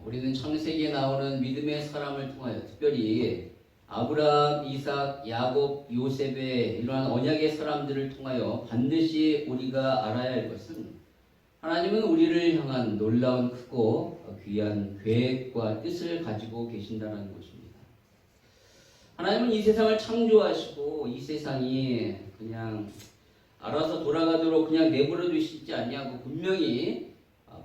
우리는 창세기에 나오는 믿음의 사람을 통하여 특별히 아브라함, 이삭, 야곱, 요셉의 이러한 언약의 사람들을 통하여 반드시 우리가 알아야 할 것은 하나님은 우리를 향한 놀라운 크고 귀한 계획과 뜻을 가지고 계신다는 것입니다. 하나님은 이 세상을 창조하시고 이 세상이 그냥 알아서 돌아가도록 그냥 내버려 두시지 아니하고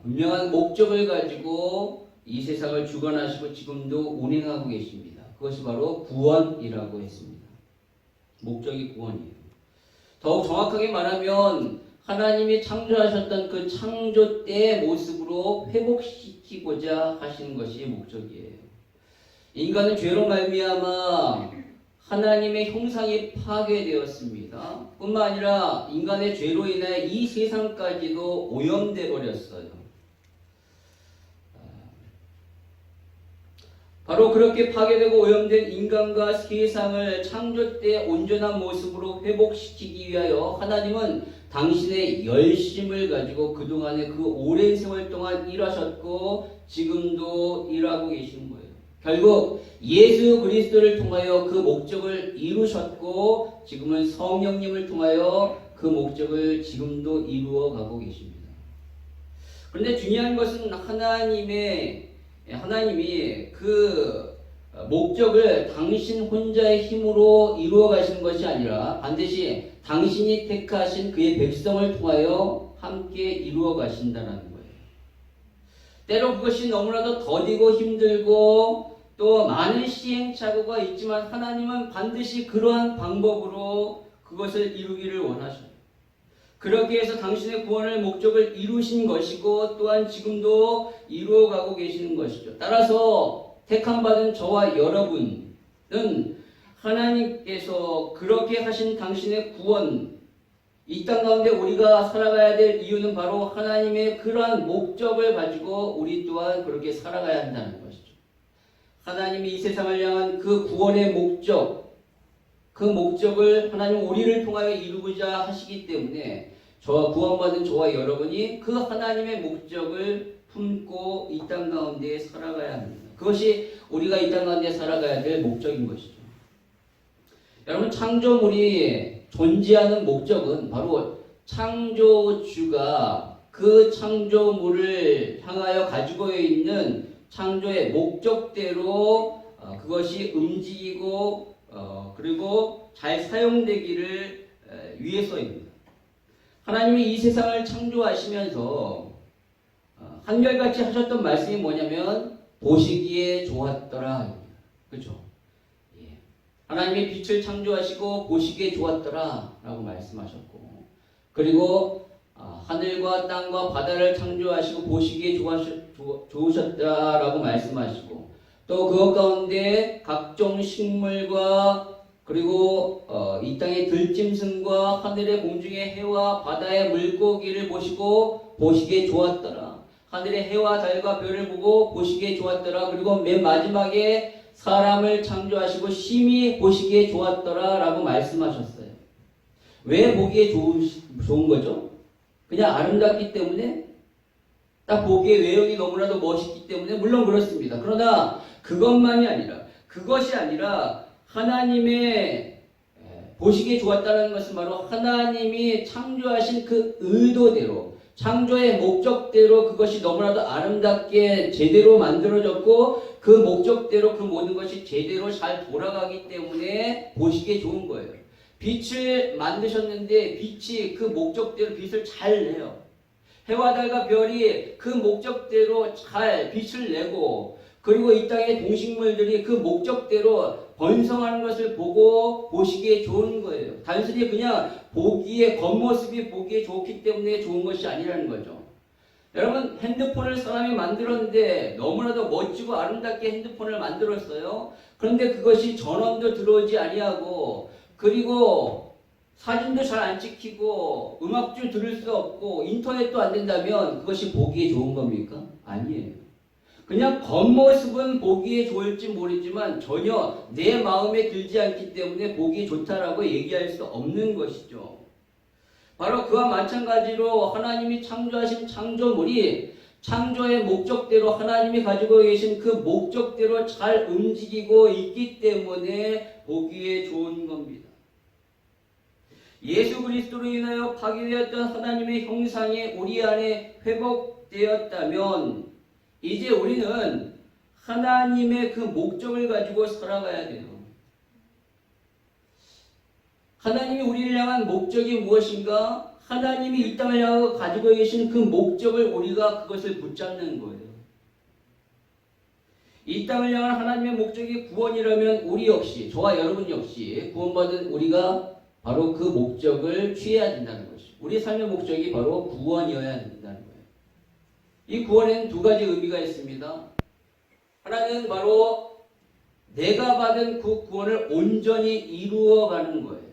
분명한 목적을 가지고 이 세상을 주관하시고 지금도 운행하고 계십니다. 그것이 바로 구원이라고 했습니다. 목적이 구원이에요. 더욱 정확하게 말하면 하나님이 창조하셨던 그 창조 때의 모습으로 회복시키고자 하시는 것이 목적이에요. 인간은 죄로 말미암아 하나님의 형상이 파괴되었습니다. 뿐만 아니라 인간의 죄로 인해 이 세상까지도 오염돼 버렸어요. 바로 그렇게 파괴되고 오염된 인간과 세상을 창조 때 온전한 모습으로 회복시키기 위하여 하나님은 당신의 열심을 가지고 그동안의 그 오랜 세월 동안 일하셨고 지금도 일하고 계신 거예요. 결국 예수 그리스도를 통하여 그 목적을 이루셨고 지금은 성령님을 통하여 그 목적을 지금도 이루어 가고 계십니다. 그런데 중요한 것은 하나님이 그 목적을 당신 혼자의 힘으로 이루어 가시는 것이 아니라 반드시 당신이 택하신 그의 백성을 통하여 함께 이루어 가신다는 거예요. 때로 그것이 너무나도 더디고 힘들고 또 많은 시행착오가 있지만 하나님은 반드시 그러한 방법으로 그것을 이루기를 원하셔요. 그렇게 해서 당신의 구원의 목적을 이루신 것이고 또한 지금도 이루어가고 계시는 것이죠. 따라서 택함받은 저와 여러분은 하나님께서 그렇게 하신 당신의 구원, 이 땅 가운데 우리가 살아가야 될 이유는 바로 하나님의 그러한 목적을 가지고 우리 또한 그렇게 살아가야 한다는 것이죠. 하나님이 이 세상을 향한 그 구원의 목적, 그 목적을 하나님 우리를 통하여 이루고자 하시기 때문에 구원받은 저와 여러분이 그 하나님의 목적을 품고 이 땅 가운데 살아가야 합니다. 그것이 우리가 이 땅 가운데 살아가야 될 목적인 것이죠. 여러분, 창조물이 존재하는 목적은 바로 창조주가 그 창조물을 향하여 가지고 있는 창조의 목적대로 그것이 움직이고 그리고 잘 사용되기를 위해서입니다. 하나님이 이 세상을 창조하시면서 한결같이 하셨던 말씀이 뭐냐면 보시기에 좋았더라. 그렇죠? 예. 하나님이 빛을 창조하시고 보시기에 좋았더라 라고 말씀하셨고, 그리고 하늘과 땅과 바다를 창조하시고 보시기에 좋으셨다라고 말씀하시고, 또 그것 가운데 각종 식물과 그리고 이 땅의 들짐승과 하늘의 공중의 해와 바다의 물고기를 보시고 보시기에 좋았더라. 하늘의 해와 달과 별을 보고 보시기에 좋았더라. 그리고 맨 마지막에 사람을 창조하시고 심히 보시기에 좋았더라 라고 말씀하셨어요. 왜 보기에 좋은 거죠? 그냥 아름답기 때문에? 딱 보기에 외형이 너무나도 멋있기 때문에? 물론 그렇습니다. 그러나 그것이 아니라 하나님의 보시기에 좋았다는 것은 바로 하나님이 창조하신 그 의도대로, 창조의 목적대로 그것이 너무나도 아름답게 제대로 만들어졌고 그 목적대로 그 모든 것이 제대로 잘 돌아가기 때문에 보시기에 좋은 거예요. 빛을 만드셨는데 빛이 그 목적대로 빛을 잘 내요. 해와 달과 별이 그 목적대로 잘 빛을 내고, 그리고 이 땅의 동식물들이 그 목적대로 번성하는 것을 보고 보시기에 좋은 거예요. 단순히 그냥 겉모습이 보기에 좋기 때문에 좋은 것이 아니라는 거죠. 여러분, 핸드폰을 사람이 만들었는데 너무나도 멋지고 아름답게 핸드폰을 만들었어요. 그런데 그것이 전원도 들어오지 아니하고, 그리고 사진도 잘 안 찍히고 음악도 들을 수 없고 인터넷도 안 된다면 그것이 보기에 좋은 겁니까? 아니에요. 그냥 겉모습은 보기에 좋을지 모르지만 전혀 내 마음에 들지 않기 때문에 보기에 좋다라고 얘기할 수 없는 것이죠. 바로 그와 마찬가지로 하나님이 창조하신 창조물이 창조의 목적대로 하나님이 가지고 계신 그 목적대로 잘 움직이고 있기 때문에 보기에 좋은 겁니다. 예수 그리스도로 인하여 파괴되었던 하나님의 형상이 우리 안에 회복되었다면 이제 우리는 하나님의 그 목적을 가지고 살아가야 돼요. 하나님이 우리를 향한 목적이 무엇인가? 하나님이 이 땅을 향하고 가지고 계신 그 목적을 우리가 그것을 붙잡는 거예요. 이 땅을 향한 하나님의 목적이 구원이라면 우리 역시, 저와 여러분 역시 구원받은 우리가 바로 그 목적을 취해야 된다는 것이죠. 우리 삶의 목적이 바로 구원이어야 된다는 거예요. 이 구원에는 두 가지 의미가 있습니다. 하나는 바로 내가 받은 그 구원을 온전히 이루어가는 거예요.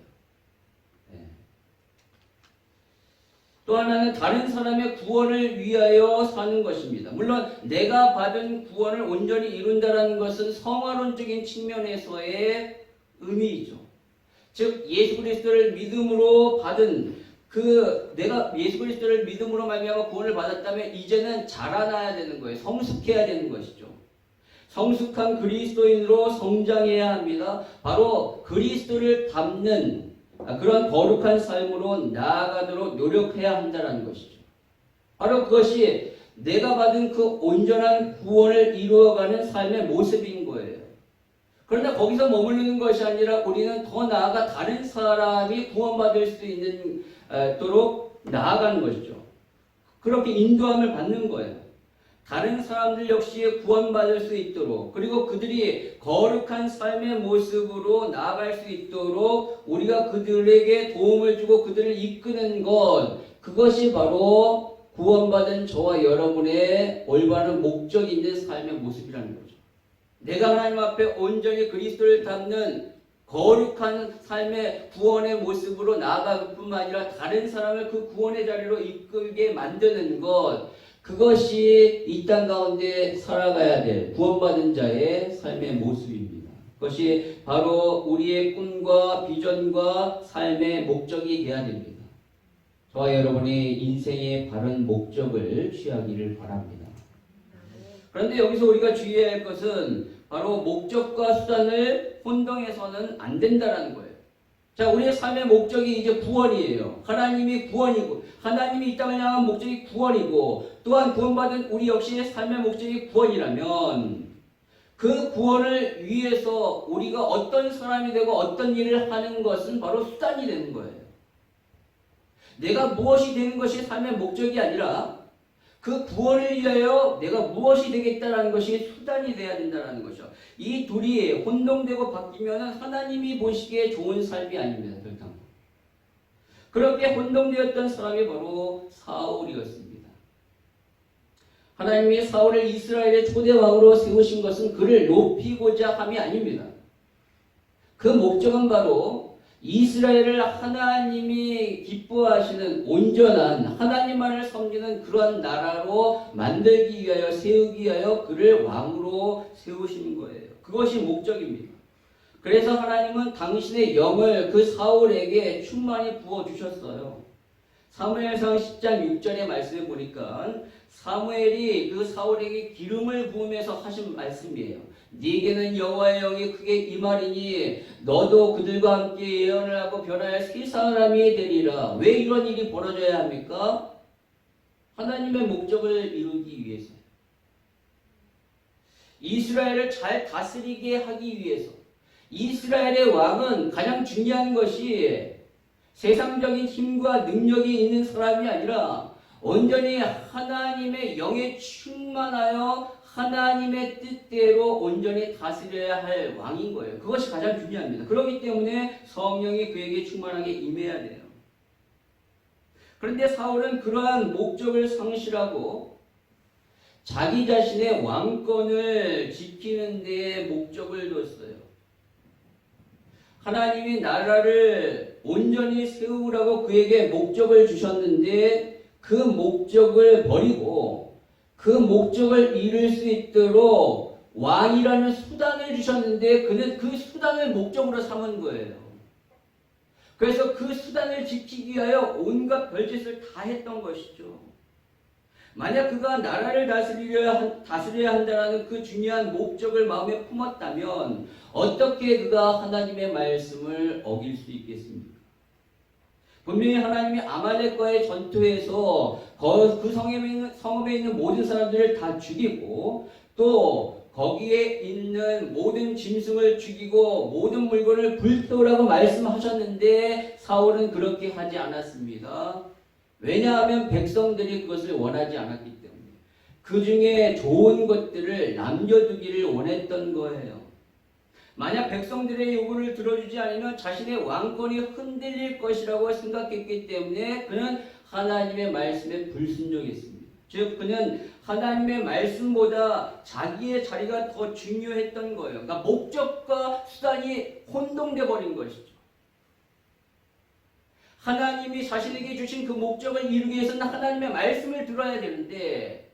또 하나는 다른 사람의 구원을 위하여 사는 것입니다. 물론 내가 받은 구원을 온전히 이룬다는 것은 성화론적인 측면에서의 의미이죠. 즉 예수 그리스도를 믿음으로 받은 내가 예수 그리스도를 믿음으로 말미암아 구원을 받았다면 이제는 자라나야 되는 거예요. 성숙해야 되는 것이죠. 성숙한 그리스도인으로 성장해야 합니다. 바로 그리스도를 닮는 그런 거룩한 삶으로 나아가도록 노력해야 한다는 것이죠. 바로 그것이 내가 받은 그 온전한 구원을 이루어가는 삶의 모습인 거예요. 그러나 거기서 머무르는 것이 아니라 우리는 더 나아가 다른 사람이 구원받을 수 있도록 나아가는 것이죠. 그렇게 인도함을 받는 거예요. 다른 사람들 역시 구원받을 수 있도록, 그리고 그들이 거룩한 삶의 모습으로 나아갈 수 있도록 우리가 그들에게 도움을 주고 그들을 이끄는 것, 그것이 바로 구원받은 저와 여러분의 올바른 목적 있는 삶의 모습이라는 거죠. 내가 하나님 앞에 온전히 그리스도를 닮는 거룩한 삶의 구원의 모습으로 나아갈 뿐만 아니라 다른 사람을 그 구원의 자리로 이끌게 만드는 것, 그것이 이 땅 가운데 살아가야 될 구원받은 자의 삶의 모습입니다. 그것이 바로 우리의 꿈과 비전과 삶의 목적이 되어야 됩니다. 저와 여러분의 인생의 바른 목적을 취하기를 바랍니다. 그런데 여기서 우리가 주의해야 할 것은 바로 목적과 수단을 혼동해서는 안 된다는 거예요. 자, 우리의 삶의 목적이 이제 구원이에요. 하나님이 구원이고, 하나님이 이 땅을 향한 목적이 구원이고, 또한 구원받은 우리 역시의 삶의 목적이 구원이라면 그 구원을 위해서 우리가 어떤 사람이 되고 어떤 일을 하는 것은 바로 수단이 되는 거예요. 내가 무엇이 되는 것이 삶의 목적이 아니라 그 구원을 위하여 내가 무엇이 되겠다라는 것이 수단이 되어야 된다는 것이죠. 이 둘이 혼동되고 바뀌면 하나님이 보시기에 좋은 삶이 아닙니다. 그렇다면. 그렇게 혼동되었던 사람이 바로 사울이었습니다. 하나님이 사울을 이스라엘의 초대 왕으로 세우신 것은 그를 높이고자 함이 아닙니다. 그 목적은 바로 이스라엘을 하나님이 기뻐하시는 온전한 하나님만을 섬기는 그러한 나라로 만들기 위하여 세우기 위하여 그를 왕으로 세우신 거예요. 그것이 목적입니다. 그래서 하나님은 당신의 영을 그 사울에게 충만히 부어주셨어요. 사무엘상 10장 6절의 말씀을 보니까 사무엘이 그 사울에게 기름을 부으면서 하신 말씀이에요. 네게는 여호와의 영이 크게 임하리니 너도 그들과 함께 예언을 하고 변화할 세 사람이 되리라. 왜 이런 일이 벌어져야 합니까? 하나님의 목적을 이루기 위해서. 이스라엘을 잘 다스리게 하기 위해서. 이스라엘의 왕은 가장 중요한 것이 세상적인 힘과 능력이 있는 사람이 아니라 온전히 하나님의 영에 충만하여 하나님의 뜻대로 온전히 다스려야 할 왕인 거예요. 그것이 가장 중요합니다. 그렇기 때문에 성령이 그에게 충만하게 임해야 돼요. 그런데 사울은 그러한 목적을 상실하고 자기 자신의 왕권을 지키는 데에 목적을 뒀어요. 하나님이 나라를 온전히 세우라고 그에게 목적을 주셨는데 그 목적을 버리고 그 목적을 이룰 수 있도록 왕이라는 수단을 주셨는데 그는 그 수단을 목적으로 삼은 거예요. 그래서 그 수단을 지키기 위하여 온갖 별짓을 다 했던 것이죠. 만약 그가 나라를 다스려야 한다는 그 중요한 목적을 마음에 품었다면 어떻게 그가 하나님의 말씀을 어길 수 있겠습니까? 분명히 하나님이 아말렉과의 전투에서 그 성읍에 있는 모든 사람들을 다 죽이고 또 거기에 있는 모든 짐승을 죽이고 모든 물건을 불태우라고 말씀하셨는데 사울은 그렇게 하지 않았습니다. 왜냐하면 백성들이 그것을 원하지 않았기 때문에 그 중에 좋은 것들을 남겨두기를 원했던 거예요. 만약 백성들의 요구를 들어주지 않으면 자신의 왕권이 흔들릴 것이라고 생각했기 때문에 그는 하나님의 말씀에 불순종했습니다. 즉 그는 하나님의 말씀보다 자기의 자리가 더 중요했던 거예요. 그러니까 목적과 수단이 혼동돼 버린 것이죠. 하나님이 자신에게 주신 그 목적을 이루기 위해서는 하나님의 말씀을 들어야 되는데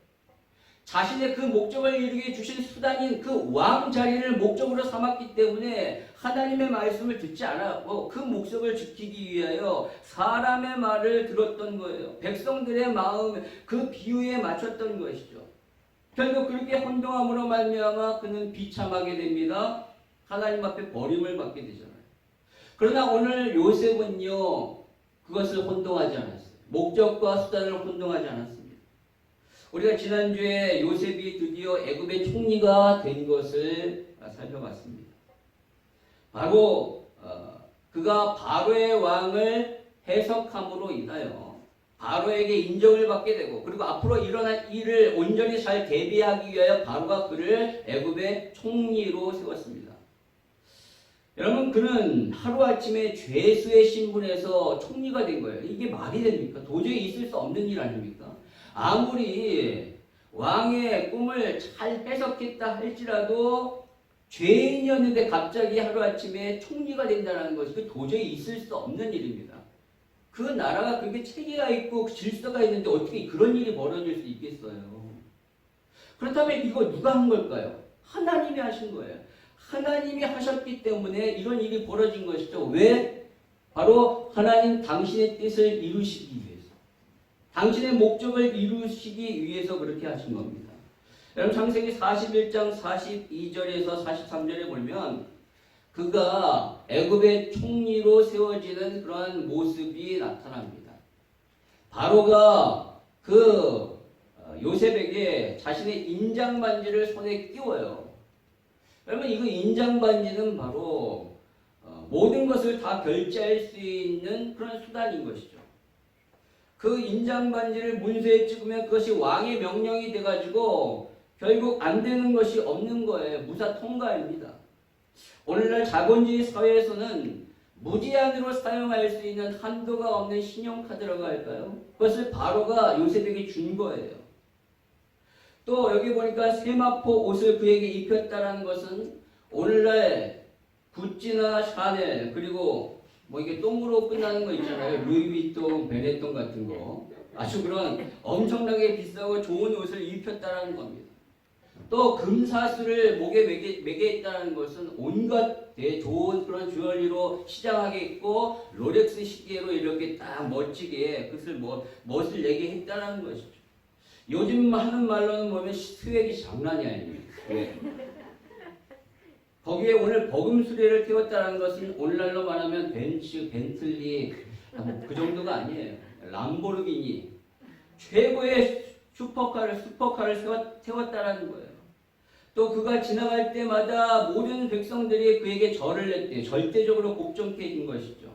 자신의 그 목적을 이루기 위해 주신 수단인 그 왕 자리를 목적으로 삼았기 때문에 하나님의 말씀을 듣지 않았고 그 목적을 지키기 위하여 사람의 말을 들었던 거예요. 백성들의 마음, 그 비유에 맞췄던 것이죠. 결국 그렇게 혼동함으로 말미암아 그는 비참하게 됩니다. 하나님 앞에 버림을 받게 되잖아요. 그러나 오늘 요셉은요, 그것을 혼동하지 않았어요. 목적과 수단을 혼동하지 않았습니다. 우리가 지난주에 요셉이 드디어 애굽의 총리가 된 것을 살펴봤습니다. 바로 그가 바로의 왕을 해석함으로 인하여 바로에게 인정을 받게 되고 그리고 앞으로 일어날 일을 온전히 잘 대비하기 위하여 바로가 그를 애굽의 총리로 세웠습니다. 여러분, 그는 하루아침에 죄수의 신분에서 총리가 된 거예요. 이게 말이 됩니까? 도저히 있을 수 없는 일 아닙니까? 아무리 왕의 꿈을 잘 해석했다 할지라도 죄인이었는데 갑자기 하루아침에 총리가 된다는 것이 도저히 있을 수 없는 일입니다. 그 나라가 그렇게 체계가 있고 질서가 있는데 어떻게 그런 일이 벌어질 수 있겠어요? 그렇다면 이거 누가 한 걸까요? 하나님이 하신 거예요. 하나님이 하셨기 때문에 이런 일이 벌어진 것이죠. 왜? 바로 하나님 당신의 뜻을 이루시기 위해서. 당신의 목적을 이루시기 위해서 그렇게 하신 겁니다. 여러분, 창세기 41장 42절에서 43절에 보면 그가 애굽의 총리로 세워지는 그러한 모습이 나타납니다. 바로가 그 요셉에게 자신의 인장반지를 손에 끼워요. 여러분, 이거 인장반지는 바로 모든 것을 다 결제할 수 있는 그런 수단인 것이죠. 그 인장반지를 문서에 찍으면 그것이 왕의 명령이 돼가지고 결국 안 되는 것이 없는 거예요. 무사 통과입니다. 오늘날 자본주의 사회에서는 무제한으로 사용할 수 있는 한도가 없는 신용카드라고 할까요? 그것을 바로가 요셉에게 준 거예요. 또 여기 보니까 세마포 옷을 그에게 입혔다는 것은 오늘날 구찌나 샤넬 그리고 뭐 이게 똥으로 끝나는 거 있잖아요. 루이비통, 베네통 같은 거. 아주 그런 엄청나게 비싸고 좋은 옷을 입혔다는 겁니다. 또 금사슬을 목에 매개했다는 것은 온갖 좋은 그런 주얼리로 시장하게 있고 롤렉스 시계로 이렇게 딱 멋지게 그것을 멋을 내게 했다는 것이죠. 요즘 하는 말로는 보면 스웩이 장난이 아닙니다. 네. 거기에 오늘 버금 수레를 태웠다는 것은 오늘날로 말하면 벤츠, 벤틀리 그 정도가 아니에요. 람보르기니 최고의 슈퍼카를 태웠다는 거예요. 또 그가 지나갈 때마다 모든 백성들이 그에게 절을 했대요. 절대적으로 복종해진 것이죠.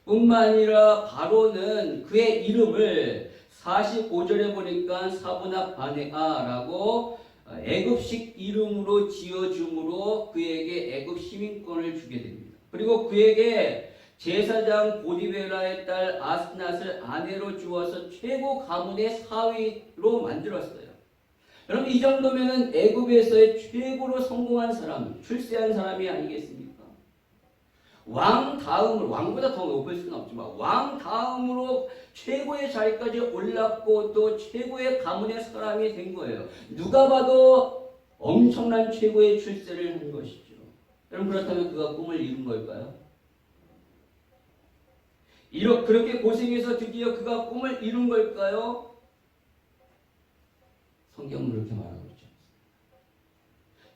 뿐만 아니라 바로는 그의 이름을 45절에 보니까 사브나 바네아라고 애굽식 이름으로 지어줌으로 그에게 애굽 시민권을 주게 됩니다. 그리고 그에게 제사장 보디베라의 딸 아스낫을 아내로 주어서 최고 가문의 사위로 만들었어요. 여러분, 이 정도면은 애굽에서의 최고로 성공한 사람, 출세한 사람이 아니겠습니까? 왕 다음으로, 왕보다 더 높을 수는 없지만 왕 다음으로 최고의 자리까지 올랐고 또 최고의 가문의 사람이 된 거예요. 누가 봐도 엄청난 최고의 출세를 한 것이죠. 여러분, 그렇다면 그가 꿈을 이룬 걸까요? 그렇게 고생해서 드디어 그가 꿈을 이룬 걸까요? 성경은 그렇게 말하고 있죠.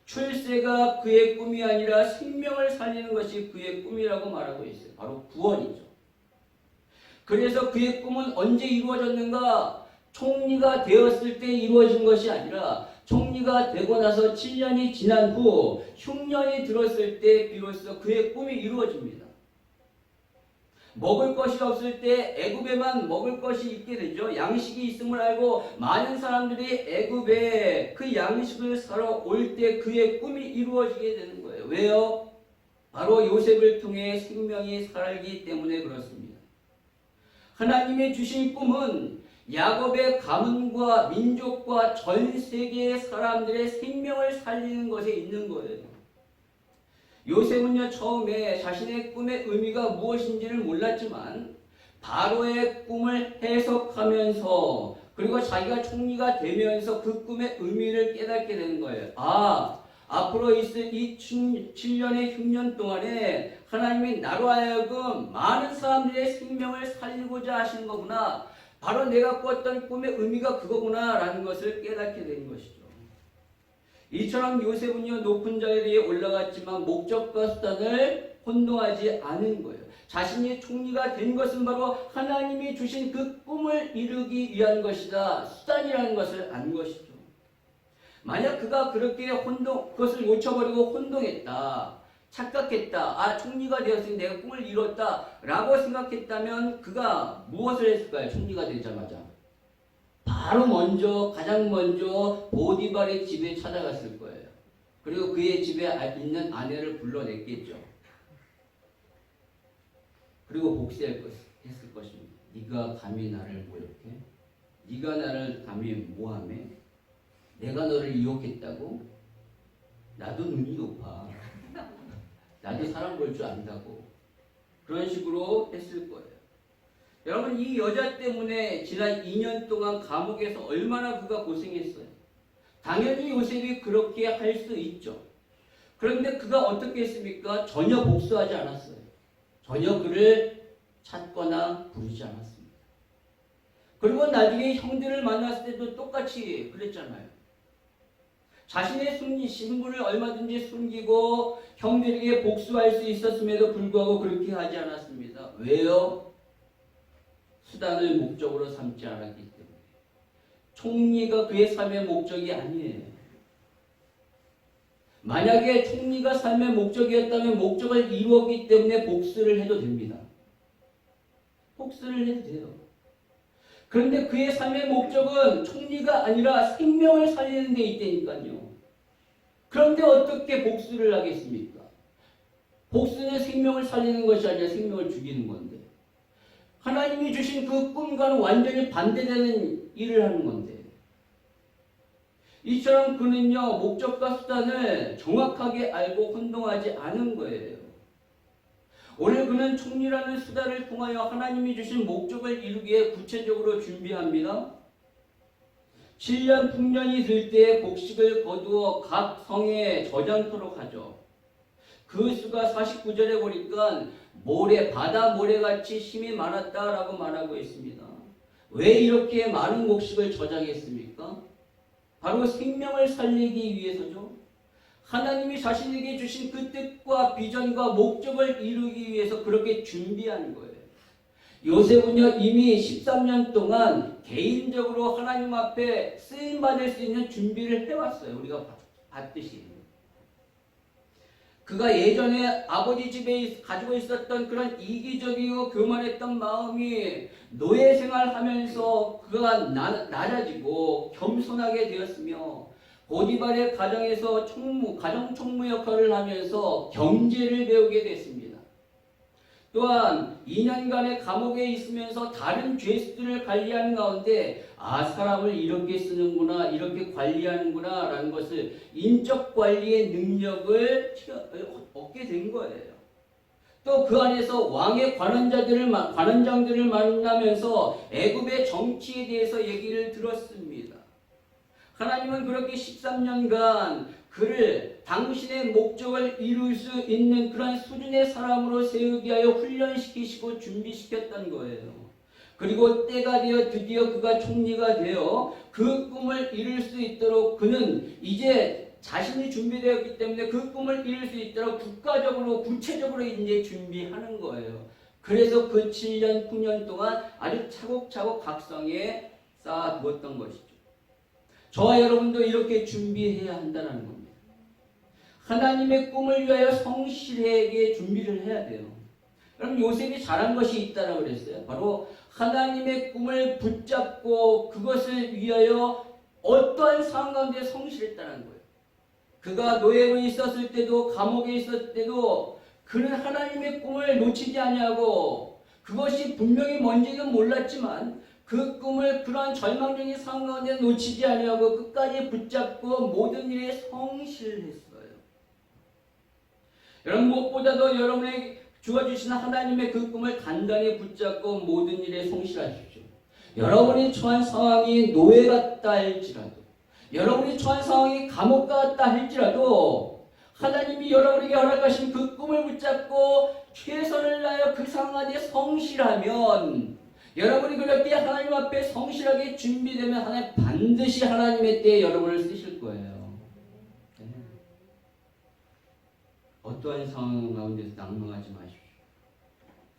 출세가 그의 꿈이 아니라 생명을 살리는 것이 그의 꿈이라고 말하고 있어요. 바로 구원이죠. 그래서 그의 꿈은 언제 이루어졌는가? 총리가 되었을 때 이루어진 것이 아니라 총리가 되고 나서 7년이 지난 후 흉년이 들었을 때 비로소 그의 꿈이 이루어집니다. 먹을 것이 없을 때 애굽에만 먹을 것이 있게 되죠. 양식이 있음을 알고 많은 사람들이 애굽에 그 양식을 사러 올 때 그의 꿈이 이루어지게 되는 거예요. 왜요? 바로 요셉을 통해 생명이 살기 때문에 그렇습니다. 하나님의 주신 꿈은 야곱의 가문과 민족과 전 세계의 사람들의 생명을 살리는 것에 있는 거예요. 요셉은요, 처음에 자신의 꿈의 의미가 무엇인지를 몰랐지만 바로의 꿈을 해석하면서 그리고 자기가 총리가 되면서 그 꿈의 의미를 깨닫게 되는 거예요. 앞으로 있을 이 7년의 흉년 동안에 하나님이 나로 하여금 많은 사람들의 생명을 살리고자 하시는 거구나. 바로 내가 꿨던 꿈의 의미가 그거구나 라는 것을 깨닫게 된 것이죠. 이처럼 요셉은요, 높은 자리에 올라갔지만 목적과 수단을 혼동하지 않은 거예요. 자신이 총리가 된 것은 바로 하나님이 주신 그 꿈을 이루기 위한 것이다. 수단이라는 것을 안 것이죠. 만약 그가 그렇게 그것을 놓쳐버리고 혼동했다. 착각했다. 총리가 되었으니 내가 꿈을 이뤘다. 라고 생각했다면 그가 무엇을 했을까요? 총리가 되자마자. 가장 먼저 보디발의 집에 찾아갔을 거예요. 그리고 그의 집에 있는 아내를 불러냈겠죠. 그리고 복수했을 것입니다. 네가 감히 나를 모욕해? 네가 나를 감히 모함해? 내가 너를 유혹했다고? 나도 눈이 높아. 나도 사람 볼 줄 안다고. 그런 식으로 했을 거예요. 여러분, 이 여자 때문에 지난 2년 동안 감옥에서 얼마나 그가 고생했어요. 당연히 요셉이 그렇게 할 수 있죠. 그런데 그가 어떻게 했습니까? 전혀 복수하지 않았어요. 전혀 그를 찾거나 부르지 않았습니다. 그리고 나중에 형들을 만났을 때도 똑같이 그랬잖아요. 자신의 신분을 얼마든지 숨기고 형들에게 복수할 수 있었음에도 불구하고 그렇게 하지 않았습니다. 왜요? 수단을 목적으로 삼지 않았기 때문에. 총리가 그의 삶의 목적이 아니에요. 만약에 총리가 삶의 목적이었다면 목적을 이루었기 때문에 복수를 해도 됩니다. 복수를 해도 돼요. 그런데 그의 삶의 목적은 총리가 아니라 생명을 살리는 데 있다니까요. 그런데 어떻게 복수를 하겠습니까? 복수는 생명을 살리는 것이 아니라 생명을 죽이는 건데. 하나님이 주신 그 꿈과는 완전히 반대되는 일을 하는 건데. 이처럼 그는요, 목적과 수단을 정확하게 알고 혼동하지 않은 거예요. 오늘 그는 총리라는 수단을 통하여 하나님이 주신 목적을 이루기에 구체적으로 준비합니다. 7년 풍년이 들 때 곡식을 거두어 각 성에 저장토록 하죠. 그 수가 49절에 보니까 바다 모래같이 힘이 많았다라고 말하고 있습니다. 왜 이렇게 많은 곡식을 저장했습니까? 바로 생명을 살리기 위해서죠. 하나님이 자신에게 주신 그 뜻과 비전과 목적을 이루기 위해서 그렇게 준비한 거예요. 요셉은요, 이미 13년 동안 개인적으로 하나님 앞에 쓰임받을 수 있는 준비를 해왔어요. 우리가 봤듯이. 그가 예전에 아버지 집에 가지고 있었던 그런 이기적이고 교만했던 마음이 노예 생활하면서 그가 낮아지고 겸손하게 되었으며 보디발의 가정에서 가정 총무 역할을 하면서 경제를 배우게 됐습니다. 또한 2년간의 감옥에 있으면서 다른 죄수들을 관리하는 가운데 사람을 이렇게 쓰는구나, 이렇게 관리하는구나 라는 것을 인적 관리의 능력을 얻게 된 거예요. 또 그 안에서 왕의 관원장들을 만나면서 애굽의 정치에 대해서 얘기를 들었습니다. 하나님은 그렇게 13년간 그를 당신의 목적을 이룰 수 있는 그런 수준의 사람으로 세우기 위하여 훈련시키시고 준비시켰던 거예요. 그리고 때가 되어 드디어 그가 총리가 되어 그 꿈을 이룰 수 있도록 그는 이제 자신이 준비되었기 때문에 그 꿈을 이룰 수 있도록 국가적으로 구체적으로 이제 준비하는 거예요. 그래서 그 7년 9년 동안 아주 차곡차곡 각성에 쌓아두었던 것이죠. 저와 여러분도 이렇게 준비해야 한다는 겁니다. 하나님의 꿈을 위하여 성실하게 준비를 해야 돼요. 그럼 요셉이 잘한 것이 있다라고 그랬어요. 바로 하나님의 꿈을 붙잡고 그것을 위하여 어떠한 상황 가운데 성실했다는 거예요. 그가 노예로 있었을 때도 감옥에 있었을 때도 그는 하나님의 꿈을 놓치지 아니하고 그것이 분명히 뭔지는 몰랐지만 그 꿈을 그러한 절망적인 상황 가운데 놓치지 아니하고 끝까지 붙잡고 모든 일에 성실했어요. 여러분 무엇보다도 여러분에게 주어주신 하나님의 그 꿈을 단단히 붙잡고 모든 일에 성실하십시오. 여러분이 처한 상황이 노예 같다 할지라도 여러분이 처한 상황이 감옥 같다 할지라도 하나님이 여러분에게 허락하신 그 꿈을 붙잡고 최선을 다하여 그 상황 안에 성실하면 여러분이 그렇게 하나님 앞에 성실하게 준비되면 하나님 반드시 하나님의 때에 여러분을 쓰실 거예요. 네. 어떠한 상황 가운데서 낭망하지 마십시오.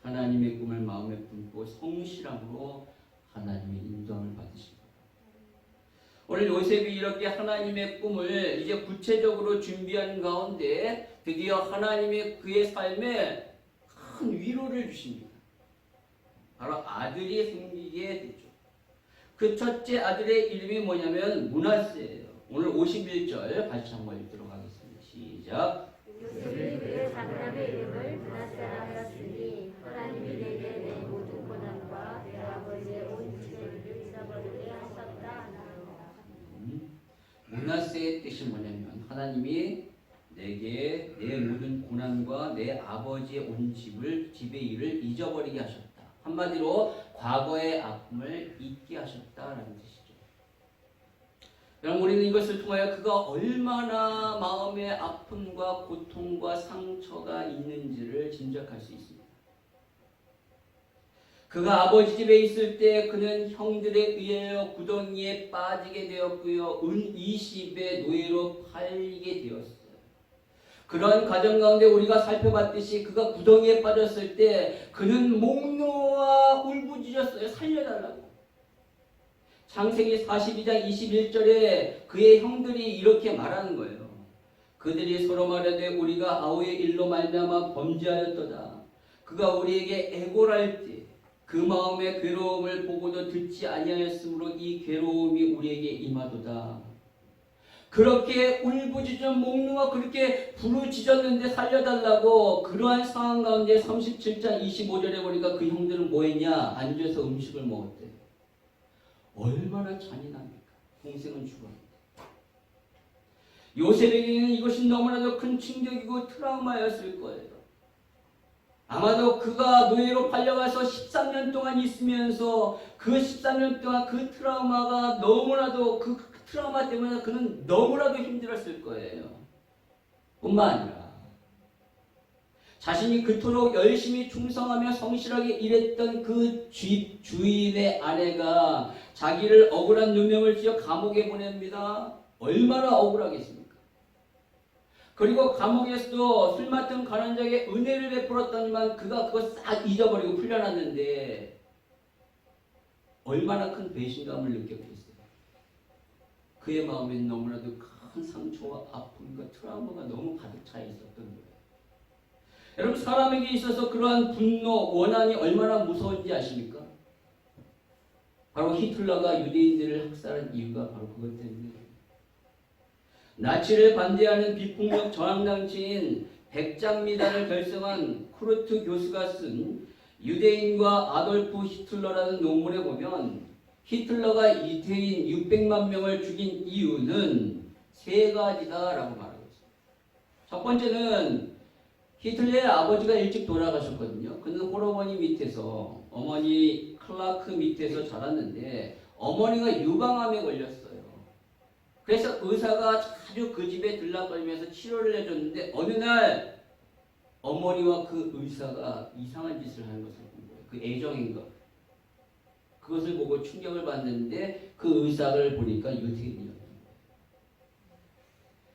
하나님의 꿈을 마음에 품고 성실함으로 하나님의 인정을 받으십니다. 오늘 요셉이 이렇게 하나님의 꿈을 이제 구체적으로 준비하는 가운데 드디어 하나님의 그의 삶에 큰 위로를 주십니다. 바로 아들이 생기게 되죠. 그 첫째 아들의 이름이 뭐냐면 므낫세예요. 오늘 51절 같이 한번 읽도록 하겠습니다. 시작. 요셉이 그의 장남의 이름을 므낫세라 하였으니 하나님이 내게 내 모든 고난과 내 아버지의 온 집을 잊어버리게 하셨다. 므낫세의 뜻이 뭐냐면 하나님이 내게 내 모든 고난과 내 아버지의 온 집의 일을 잊어버리게 하셨다. 한마디로 과거의 아픔을 잊게 하셨다라는 뜻이죠. 여러분 우리는 이것을 통하여 그가 얼마나 마음의 아픔과 고통과 상처가 있는지를 짐작할 수 있습니다. 그가 아버지 집에 있을 때 그는 형들에 의하여 구덩이에 빠지게 되었고요. 은 20의 노예로 팔리게 되었어요. 그런 과정 가운데 우리가 살펴봤듯이 그가 구덩이에 빠졌을 때 그는 목놓아 울부짖었어요. 살려달라고. 창세기 42장 21절에 그의 형들이 이렇게 말하는 거예요. 그들이 서로 말하되 우리가 아우의 일로 말미암아 범죄하였도다. 그가 우리에게 애골할 때 그 마음의 괴로움을 보고도 듣지 아니하였으므로 이 괴로움이 우리에게 임하도다. 그렇게 울부짖은 목놓아 그렇게 부르짖었는데 살려달라고 그러한 상황 가운데 37장 25절에 보니까 그 형들은 뭐했냐? 앉아서 음식을 먹었대. 얼마나 잔인합니까? 동생은 죽었는데. 요셉에게는 이것이 너무나도 큰 충격이고 트라우마였을 거예요. 아마도 그가 노예로 팔려가서 13년 동안 있으면서 그 13년 동안 그 트라우마가 너무나도 그 트라우마 때문에 그는 너무나도 힘들었을 거예요. 뿐만 아니라 자신이 그토록 열심히 충성하며 성실하게 일했던 그 주인의 아내가 자기를 억울한 누명을 지어 감옥에 보냅니다. 얼마나 억울하겠습니까? 그리고 감옥에서도 술 맡은 가난 자에게 은혜를 베풀었더니만 그가 그거 싹 잊어버리고 풀려났는데 얼마나 큰 배신감을 느꼈겠어요. 그의 마음엔 너무나도 큰 상처와 아픔과 트라우마가 너무 가득 차 있었던 거예요. 여러분 사람에게 있어서 그러한 분노, 원한이 얼마나 무서운지 아십니까? 바로 히틀러가 유대인들을 학살한 이유가 바로 그것 때문이에요. 나치를 반대하는 비폭력 저항장치인 백장미단을 결성한 쿠르트 교수가 쓴 유대인과 아돌프 히틀러라는 논문에 보면 히틀러가 유대인 600만 명을 죽인 이유는 세 가지다라고 말하고 있습니다. 첫 번째는 히틀러의 아버지가 일찍 돌아가셨거든요. 그는 홀어머니 밑에서 어머니 클라크 밑에서 자랐는데 어머니가 유방암에 걸렸어요. 그래서 의사가 자주 그 집에 들락거리면서 치료를 해줬는데 어느 날 어머니와 그 의사가 이상한 짓을 하는 것을 본 거예요. 그 애정인 것. 그것을 보고 충격을 받는데 그 의상을 보니까 유대인이었다.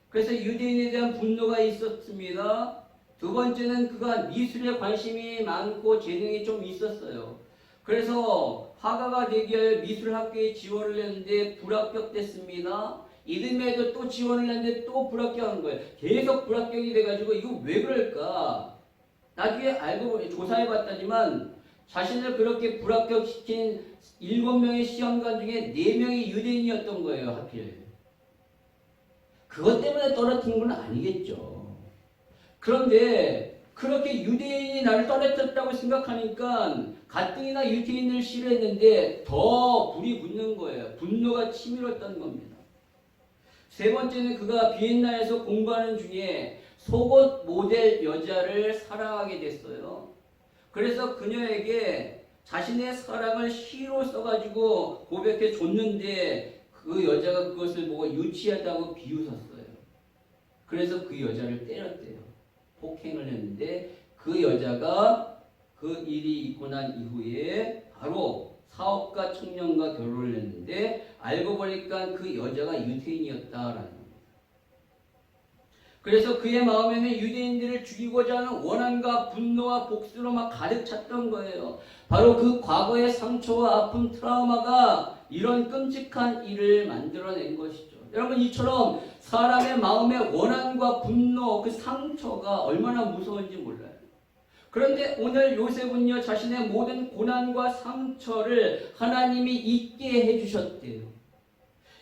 그래서 유대인에 대한 분노가 있었습니다. 두 번째는 그가 미술에 관심이 많고 재능이 좀 있었어요. 그래서 화가가 되기 위해 미술학교에 지원을 했는데 불합격됐습니다. 이듬해에도 또 지원을 했는데 또 불합격한 거예요. 계속 불합격이 돼가지고 이거 왜 그럴까? 나중에 알고 조사해 봤더니만 자신을 그렇게 불합격시킨 7명의 시험관 중에 4명이 유대인이었던 거예요. 하필. 그것 때문에 떨어뜨린 건 아니겠죠. 그런데 그렇게 유대인이 나를 떨어뜨렸다고 생각하니까 가뜩이나 유대인을 싫어했는데 더 불이 붙는 거예요. 분노가 치밀었던 겁니다. 세 번째는 그가 비엔나에서 공부하는 중에 속옷 모델 여자를 사랑하게 됐어요. 그래서 그녀에게 자신의 사랑을 시로 써가지고 고백해 줬는데 그 여자가 그것을 보고 유치하다고 비웃었어요. 그래서 그 여자를 때렸대요. 폭행을 했는데 그 여자가 그 일이 있고 난 이후에 바로 사업가 청년과 결혼을 했는데 알고 보니까 그 여자가 유대인이었다라는 겁니다. 그래서 그의 마음에는 유대인들을 죽이고자 하는 원한과 분노와 복수로 막 가득 찼던 거예요. 바로 그 과거의 상처와 아픔, 트라우마가 이런 끔찍한 일을 만들어낸 것이죠. 여러분, 이처럼 사람의 마음의 원한과 분노, 그 상처가 얼마나 무서운지 몰라요. 그런데 오늘 요셉은요, 자신의 모든 고난과 상처를 하나님이 잊게 해주셨대요.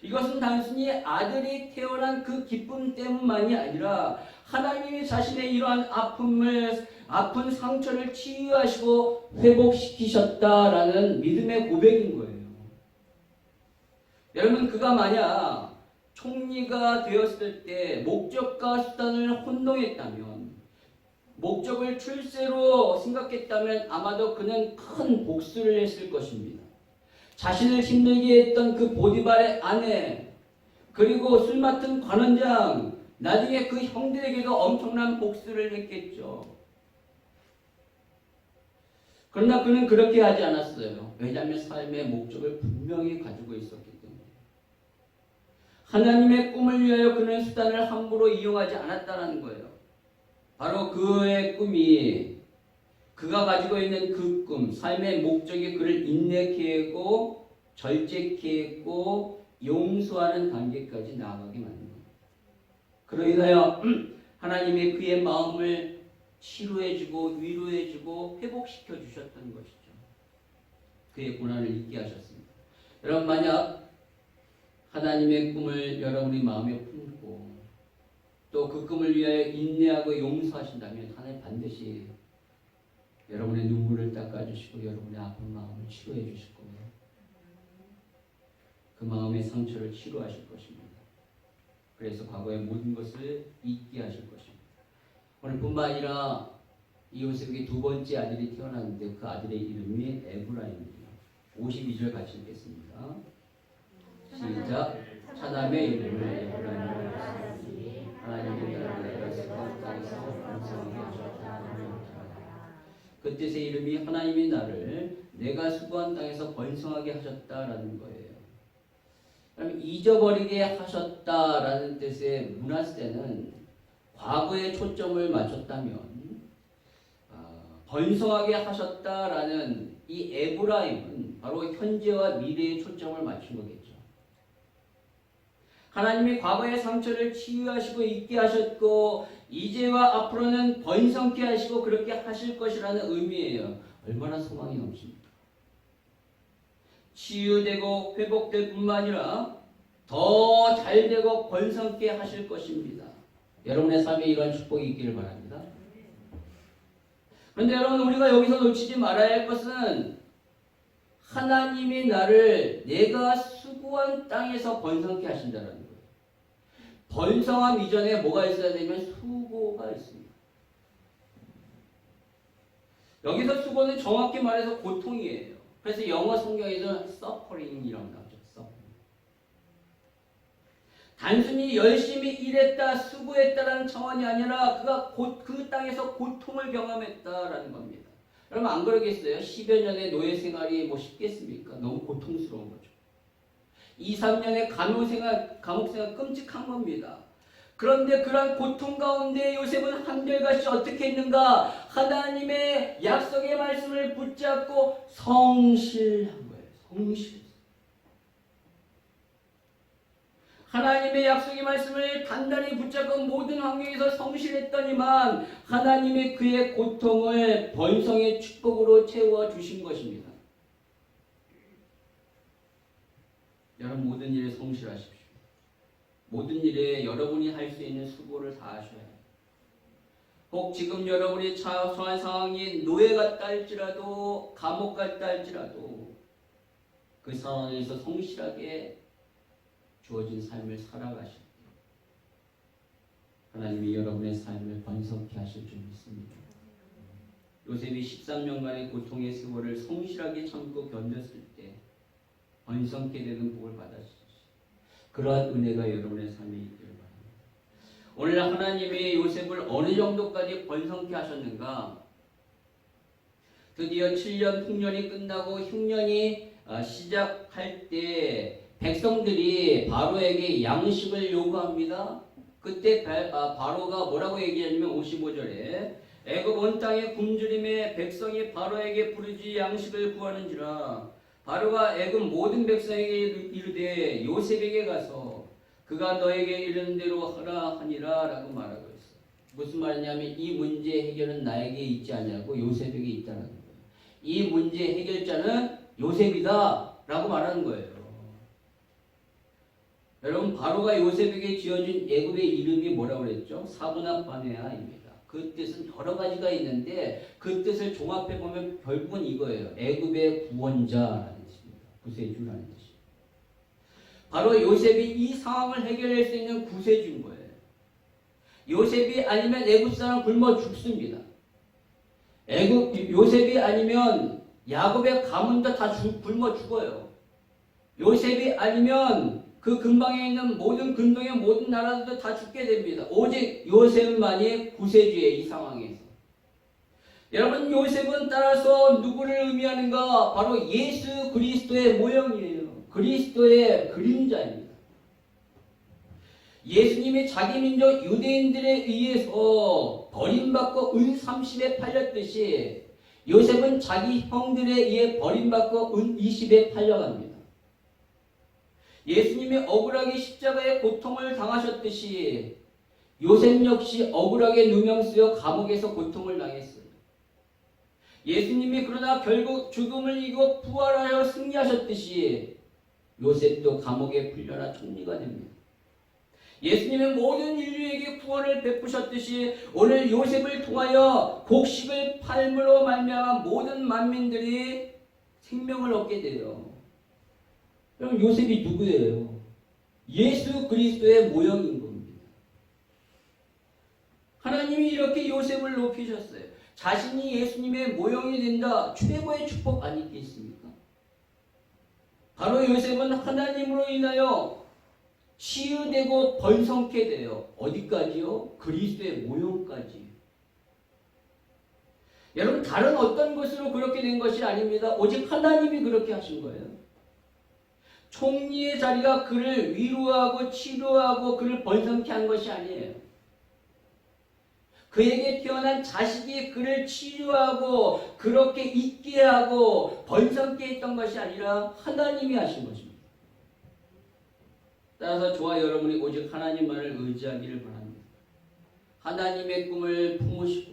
이것은 단순히 아들이 태어난 그 기쁨 때문만이 아니라 하나님이 자신의 이러한 아픈 상처를 치유하시고 회복시키셨다라는 믿음의 고백인 거예요. 여러분, 그가 만약 총리가 되었을 때 목적과 수단을 혼동했다면, 목적을 출세로 생각했다면 아마도 그는 큰 복수를 했을 것입니다. 자신을 힘들게 했던 그 보디발의 아내, 그리고 술 맡은 관원장, 나중에 그 형들에게도 엄청난 복수를 했겠죠. 그러나 그는 그렇게 하지 않았어요. 왜냐하면 삶의 목적을 분명히 가지고 있었기 때문에. 하나님의 꿈을 위하여 그는 수단을 함부로 이용하지 않았다는 거예요. 바로 그의 꿈이, 그가 가지고 있는 그 꿈, 삶의 목적이 그를 인내케 했고 절제케 했고 용서하는 단계까지 나아가게 만든 겁니다. 그로 인하여 하나님이 그의 마음을 치료해주고 위로해주고 회복시켜 주셨던 것이죠. 그의 고난을 잊게 하셨습니다. 여러분, 만약 하나님의 꿈을 여러분의 마음에 품고 또 그 꿈을 위하여 인내하고 용서하신다면 하나님 반드시 여러분의 눈물을 닦아주시고 여러분의 아픈 마음을 치료해 주실 거예요. 그 마음의 상처를 치료하실 것입니다. 그래서 과거의 모든 것을 잊게 하실 것입니다. 오늘뿐만 아니라 이 요셉에게 두 번째 아들이 태어났는데 그 아들의 이름이 에브라임입니다. 52절 같이 읽겠습니다. 시작. 차남의 이름을 에브라임으로 하셨으니 하나님의 나라를 세상 땅에서 번성하게 하셨다. 그 뜻의 이름이 하나님이 나를 내가 수고한 땅에서 번성하게 하셨다라는 거예요. 그럼 잊어버리게 하셨다라는 뜻의 문하세는 과거에 초점을 맞췄다면 번성하게 하셨다라는 이 에브라임은 바로 현재와 미래에 초점을 맞춘 거겠죠. 하나님이 과거의 상처를 치유하시고 잊게 하셨고 이제와 앞으로는 번성케 하시고 그렇게 하실 것이라는 의미예요. 얼마나 소망이 넘칩니까? 치유되고 회복될 뿐만 아니라 더 잘되고 번성케 하실 것입니다. 여러분의 삶에 이러한 축복이 있기를 바랍니다. 그런데 여러분, 우리가 여기서 놓치지 말아야 할 것은 하나님이 나를 내가 수고한 땅에서 번성케 하신다는 거예요. 번성함 이전에 뭐가 있어야 되면 수고가 있습니다. 여기서 수고는 정확히 말해서 고통이에요. 그래서 영어 성경에서 suffering이라고 나오죠. suffering. 단순히 열심히 일했다, 수고했다라는 차원이 아니라 그가 그 땅에서 고통을 경험했다라는 겁니다. 여러분 안 그러겠어요? 10여 년의 노예 생활이 뭐 쉽겠습니까? 너무 고통스러운 거죠. 2, 3년의 감옥 생활 끔찍한 겁니다. 그런데 그러한 고통 가운데 요셉은 한결같이 어떻게 했는가? 하나님의 약속의 말씀을 붙잡고 성실한 거예요. 성실. 하나님의 약속의 말씀을 단단히 붙잡고 모든 환경에서 성실했더니만 하나님의 그의 고통을 번성의 축복으로 채워 주신 것입니다. 여러분 모든 일에 성실하십시오. 모든 일에 여러분이 할 수 있는 수고를 다하셔야 해요. 혹 지금 여러분이 처한 상황이 노예 같다 할지라도 감옥 같다 할지라도 그 상황에서 성실하게 주어진 삶을 살아가실 때 하나님이 여러분의 삶을 번성케 하실 줄 믿습니다. 요셉이 13년간의 고통의 세월을 성실하게 참고 견뎠을 때 번성케 되는 복을 받으시죠. 그러한 은혜가 여러분의 삶에 있기를 바랍니다. 오늘 하나님이 요셉을 어느 정도까지 번성케 하셨는가? 드디어 7년 흉년이 끝나고 흉년이 시작할 때 백성들이 바로에게 양식을 요구합니다. 그때 바로가 뭐라고 얘기하냐면 55절에 애굽 온 땅의 굶주림에 백성이 바로에게 부르지 양식을 구하는지라 바로가 애굽 모든 백성에게 이르되 요셉에게 가서 그가 너에게 이르는 대로 하라 하니라 라고 말하고 있어요. 무슨 말이냐면 이 문제 해결은 나에게 있지 않냐고 요셉에게 있다는 거예요. 이 문제 해결자는 요셉이다 라고 말하는 거예요. 여러분 바로가 요셉에게 지어준 애굽의 이름이 뭐라고 그랬죠? 사브나파네아입니다. 그 뜻은 여러 가지가 있는데 그 뜻을 종합해 보면 결국은 이거예요. 애굽의 구원자라는 뜻입니다. 구세주라는 뜻입니다. 바로 요셉이 이 상황을 해결할 수 있는 구세주인 거예요. 요셉이 아니면 애굽 사람 굶어 죽습니다. 요셉이 아니면 야곱의 가문도 다 굶어 죽어요. 요셉이 아니면 그 근방에 있는 모든 근동의 모든 나라들도 다 죽게 됩니다. 오직 요셉만이 구세주예요. 이 상황에서. 여러분 요셉은 따라서 누구를 의미하는가? 바로 예수 그리스도의 모형이에요. 그리스도의 그림자입니다. 예수님이 자기 민족 유대인들에 의해서 버림받고 은 30에 팔렸듯이 요셉은 자기 형들에 의해 버림받고 은 20에 팔려갑니다. 예수님이 억울하게 십자가의 고통을 당하셨듯이 요셉 역시 억울하게 누명 쓰여 감옥에서 고통을 당했어요. 예수님이 그러나 결국 죽음을 이기고 부활하여 승리하셨듯이 요셉도 감옥에 풀려나 총리가 됩니다. 예수님은 모든 인류에게 구원을 베푸셨듯이 오늘 요셉을 통하여 곡식을 팔므로 말미암아 모든 만민들이 생명을 얻게 돼요. 그럼 요셉이 누구예요? 예수 그리스도의 모형인 겁니다. 하나님이 이렇게 요셉을 높이셨어요. 자신이 예수님의 모형이 된다. 최고의 축복 아니겠습니까? 바로 요셉은 하나님으로 인하여 치유되고 번성케 돼요. 어디까지요? 그리스도의 모형까지. 여러분 다른 어떤 것으로 그렇게 된 것이 아닙니다. 오직 하나님이 그렇게 하신 거예요. 총리의 자리가 그를 위로하고 치료하고 그를 번성케 한 것이 아니에요. 그에게 태어난 자식이 그를 치료하고 그렇게 있게 하고 번성케 했던 것이 아니라 하나님이 하신 것입니다. 따라서 저와 여러분이 오직 하나님만을 의지하기를 바랍니다. 하나님의 꿈을 품으시고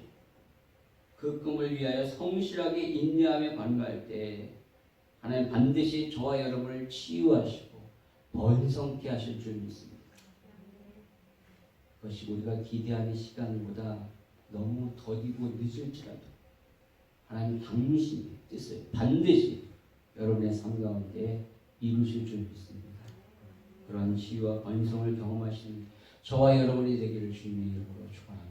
그 꿈을 위하여 성실하게 인내하며 반가할 때 하나님 반드시 저와 여러분을 치유하시고 번성케 하실 줄 믿습니다. 그것이 우리가 기대하는 시간보다 너무 더디고 늦을지라도 하나님 당신의 뜻을 반드시 여러분의 삶 가운데 이루실 줄 믿습니다. 그런 치유와 번성을 경험하시는 저와 여러분이 되기를 주님의 이름으로 축원합니다.